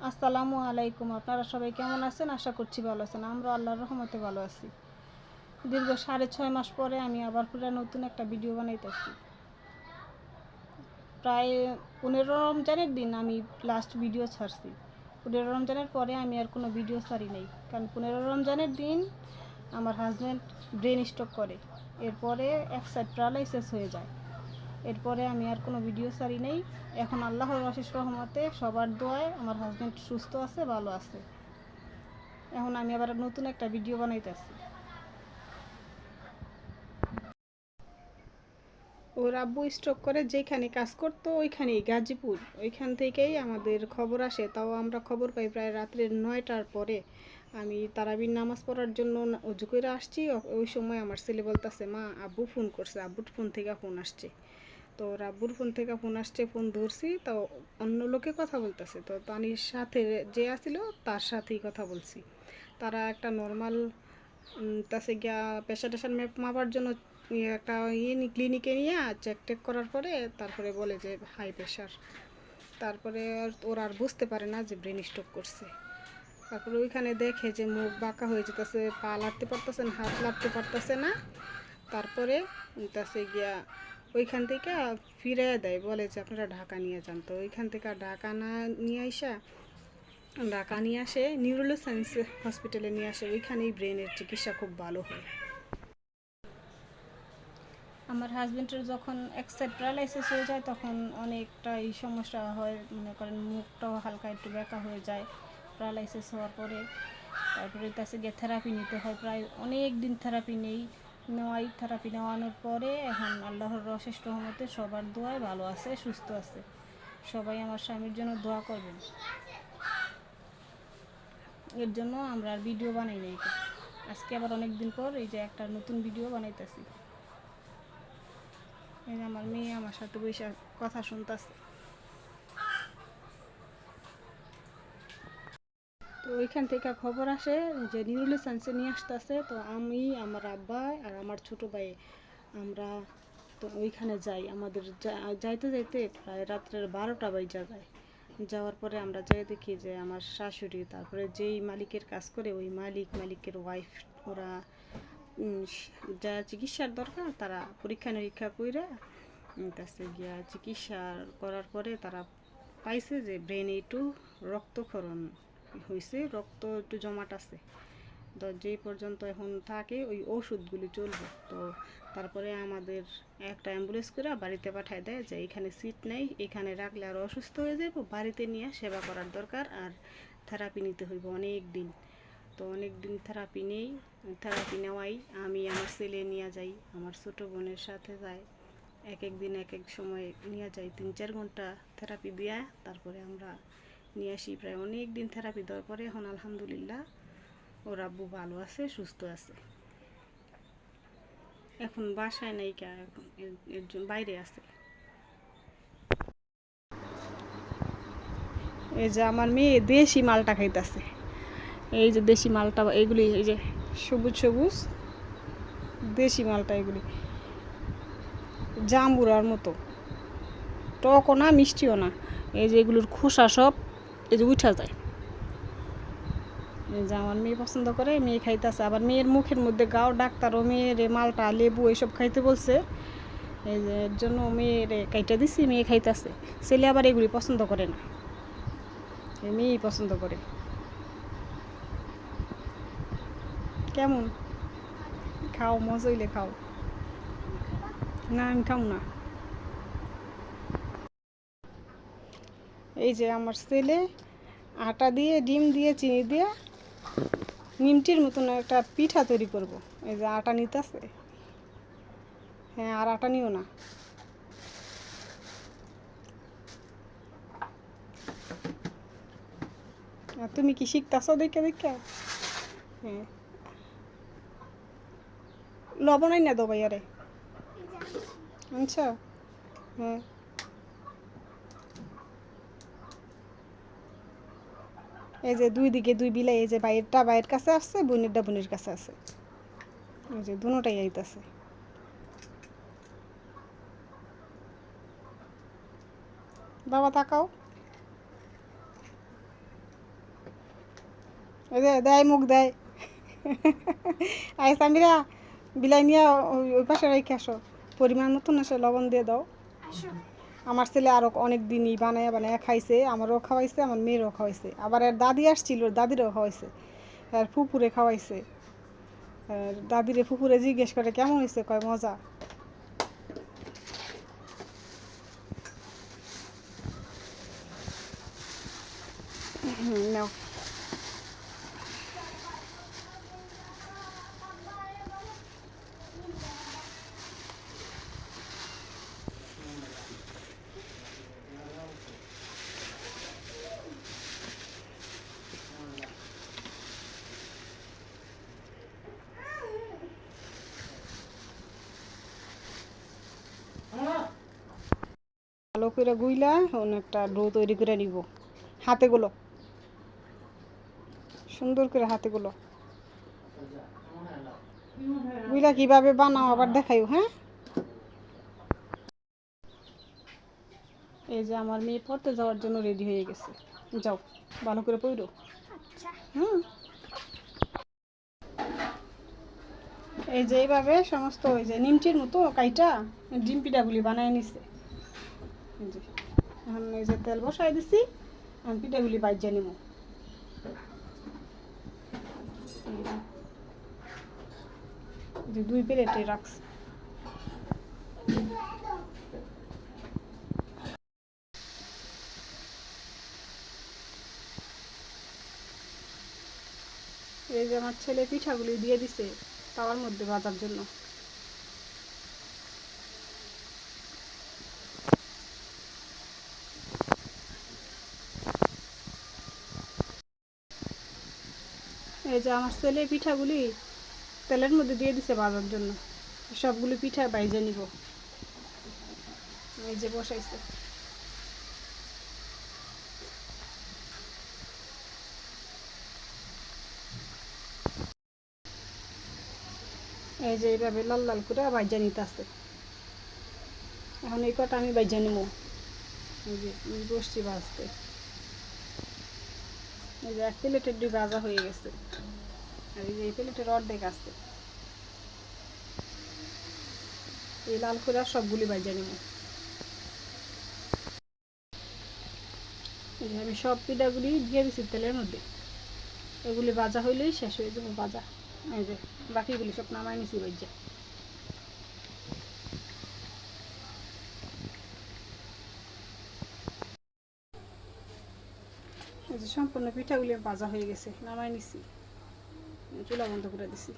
আসসালামু আলাইকুম। আপনারা সবাই কেমন আছেন? আশা করছি ভালো আছেন। আমরা আল্লাহর রহমতে ভালো আছি। দীর্ঘ 6.5 মাস পরে আমি আবার পুরো নতুন একটা ভিডিও বানাইতেছি। প্রায় 15 রমজানের দিন আমি লাস্ট ভিডিও ছাড়ছি। 15 রমজানের পরে আমি আর কোনো ভিডিও ছাড়ি নাই, কারণ 15 রমজানের দিন আমার হাজব্যান্ড ব্রেন স্ট্রোক করে। এরপরে এক সাইড প্যারালাইসিস হয়ে যায়। এরপরে আমি আর কোনো ভিডিও ছাড়ি নাই। এখন আল্লাহর অশেষ রহমতে সবার দোয়ায় আমার হাজব্যান্ড সুস্থ আছে, ভালো আছে। এখন আমি আবার নতুন একটা ভিডিও বানাইতেছি। ওর আব্বু স্ট্রোক করে যেখানে কাজ করতো ওইখানেই, গাজীপুর, ওইখান থেকেই আমাদের খবর আসে। তাও আমরা খবর পাই প্রায় রাত্রের 9টার পরে। আমি তারাবির নামাজ পড়ার জন্য অজু করে আসছি, ওই সময় আমার ছেলে বলতেছে, মা আব্বু ফোন করছে, আব্বুর ফোন থেকে ফোন আসছে। তো ওর আব্বুর ফোন থেকে ফোন আসছে, ফোন ধরছি, তো অন্য লোকে কথা বলতেছে। তো তানির সাথে যে আসছিল তার সাথেই কথা বলছি। তারা একটা নর্মাল তাছে গিয়া প্রেশার টেশার মাপার জন্য একটা ক্লিনিকে নিয়ে চেক টেক করার পরে তারপরে বলে যে হাই প্রেশার। তারপরে ওরা আর বুঝতে পারে না যে ব্রেন স্ট্রোক করছে। তারপরে ওইখানে দেখে যে মুখ বাঁকা হয়ে যেতেছে, পা লাড়তে পারতেছে না, হাত লাড়তে পারতেছে না। তারপরে তাছে গিয়া ওইখান থেকে ফিরে দেয়, বলে যে আপনারা ঢাকা নিয়ে যান। তো ওইখান থেকে ঢাকা না নিয়ে আইসা ঢাকা নিয়ে আসে, নিউরো সায়েন্স হসপিটালে নিয়ে আসে। ওইখানেই ব্রেনের চিকিৎসা খুব ভালো হয়। আমার হাজব্যান্ডের যখন এক সাইড প্যারালাইসিস হয়ে যায় তখন অনেকটা এই সমস্যা হয়, মনে করেন মুখটাও হালকা একটু ব্যাকা হয়ে যায় প্যারালাইসিস হওয়ার পরে। তারপরে কাছে গিয়ে থেরাপি নিতে হয়, প্রায় অনেক দিন থেরাপি থেরাপি নেওয়ানোর পরে এখন আল্লাহর অশেষ রহমতে সবার দোয়ায় ভালো আছে, সুস্থ আছে। সবাই আমার স্বামীর জন্য দোয়া করবেন। এর জন্য আমরা আর ভিডিও বানাই নাই। আজকে আবার অনেক দিন পর এই যে একটা নতুন ভিডিও বানাইতেছি। এই যে আমার মেয়ে আমার সাথে বসে কথা শুনতেছে। তো ওইখান থেকে খবর আসে যে নিউরো সায়েন্সে নিয়ে আসতেছে। তো আমি, আমার আব্বা আর আমার ছোটো ভাই, আমরা তো ওইখানে যাই। আমাদের যাইতে যাইতে প্রায় রাত্রের 12টা বাজে যায়। যাওয়ার পরে আমরা যাই দেখি যে আমার শাশুড়ি, তারপরে যেই মালিকের কাজ করে ওই মালিকের ওয়াইফ, ওরা যা চিকিৎসার দরকার তারা পরীক্ষা নিরীক্ষা করে কাছে গিয়া চিকিৎসা করার পরে তারা পাইছে যে ব্রেনে একটু রক্তক্ষরণ হয়েছে, রক্ত একটু জমাট আছে। তো যেই পর্যন্ত এখন থাকে ওই ওষুধগুলি চলবে। তো তারপরে আমাদের একটা অ্যাম্বুলেন্স করে বাড়িতে পাঠায় দেয় যে এখানে সিট নেই, এখানে রাখলে আর অসুস্থ হয়ে যাবো, বাড়িতে নিয়ে সেবা করার দরকার, আর থেরাপি নিতে হইব অনেক দিন। তো অনেক দিন থেরাপি নেই, থেরাপি নেওয়াই আমি আমার ছেলে নিয়ে যাই, আমার ছোটো বোনের সাথে যাই। এক এক দিন এক এক সময় নিয়ে যাই, 3-4 ঘন্টা থেরাপি দিয়ে তারপরে আমরা নিয়ে আসি। প্রায় অনেক দিন থেরাপি দেওয়ার পরে এখন আলহামদুলিল্লাহ ওর আব্বু ভালো আছে, সুস্থ আছে। এখন বাসায় নাই, এখন এর জন্য বাইরে আছে। এই যে আমার মেয়ে দেশি মালটা খাইতেছে। এই যে দেশি মালটা, এগুলি এই যে সবুজ সবুজ দেশি মালটা, এগুলি জাম্বুরার মতো, টকও না মিষ্টিও না। এই যে এগুলোর খোসা সব এই যে উঠা যায়। এই যে আমার মেয়ে পছন্দ করে, মেয়ে খাইতেছে। আবার মেয়ের মুখের মধ্যে গাও, ডাক্তারও মেয়ের মালটা লেবু এইসব খাইতে বলছে। এই যে এর জন্য মেয়ের কাইটা দিছি, মেয়ে খাইতেছে। ছেলে আবার এগুলি পছন্দ করে না, মেয়েই পছন্দ করে। কেমন খাও, মজা হইলে খাও। না আমি খাও না। এই যে আমার ছেলে আটা দিয়ে, ডিম দিয়ে, চিনি দিয়ে নিমটির মতন একটা পিঠা তৈরি করব। এই যে আটা নিতেছে। হ্যাঁ, আর আটা নিও না। আর তুমি কি শিখতেছ দেখে দেখে? হ্যাঁ, লবণাই না দো ভাইয়ারে। আচ্ছা, হ্যাঁ। এই যে দুই দিকে দুই বিলাই, এই যে বাইরটা বাইরের কাছে আসছে, বোনেরটা বোনের কাছে আছে। এই যে দুটাই আইতাছে। বাবা তাকাও। ওই যে দেয় মুখ দেয়। আয় সামিরা, বিলাই নিয়ে ওই পাশে রেখে আসো, পরিমাণ মতন এসে লবণ দিয়ে দাও। আমার ছেলে আরও অনেক দিনই বানায় বানায় খাইছে, আমারও খাওয়াইছে, আমার মেয়েরও খাওয়াইছে, আবার এর দাদি আসছিল, ওর দাদিরও খাওয়াইছে, আর ফুপুরে খাওয়াইছে। আর দাদিরে ফুপুরে জিজ্ঞেস করে কেমন হয়েছে, কয় মজা। নাও। ভালো করে গুইলা একটা ডো তৈরি করে নিব। হাতে গুলো সুন্দর করে, হাতে গুলো গুইলা কিভাবে বানাও আবার দেখাইও। হ্যাঁ, এই যে আমার মেয়ে পড়তে যাওয়ার জন্য রেডি হয়ে গেছে, যাও ভালো করে পড়ো। হুম, এই যে এইভাবে সমস্ত ওই যে নিমচির মতো কাইটা ডিম পিঠাগুলি বানায় নিছে। এই যে এখন এই যে তেল বসাই দিছি, এখন পিঠাগুলি বাইজা নিব। যে 2 প্লেটে রাখছি। এই যে আমার ছেলে পিঠাগুলি দিয়ে দিছে তাওয়ার মধ্যে ভাজার জন্য। এই যে আমার ছেলে পিঠাগুলি তেলের মধ্যে দিয়ে দিছে ভাজার জন্য, সবগুলি পিঠা বাইজে নিব। এই যে বসাইছে। এই যে এইভাবে লাল লাল করে বাইজা নিতে আসছে। এখন এই কটা আমি বাইজা নিব। এই যে বসছি ভাজতে। এই যে 1 প্লেটের 2 ভাজা হয়ে গেছে, আর এই যে এই প্লেটের অর্ধেক আসছে। এই লাল করে সবগুলি বাইজা নিব। এই যে আমি সব পিঠাগুলি দিয়ে দিচ্ছি তেলের মধ্যে, এগুলি ভাজা হইলেই শেষ হয়ে যাবে ভাজা। এই যে বাকিগুলি সব নামাই নিছি বাইজা। এই যে সম্পূর্ণ পিঠাগুলি ভাজা হয়ে গেছে, নামাই নিছি, চুলা বন্ধ করে দিছি।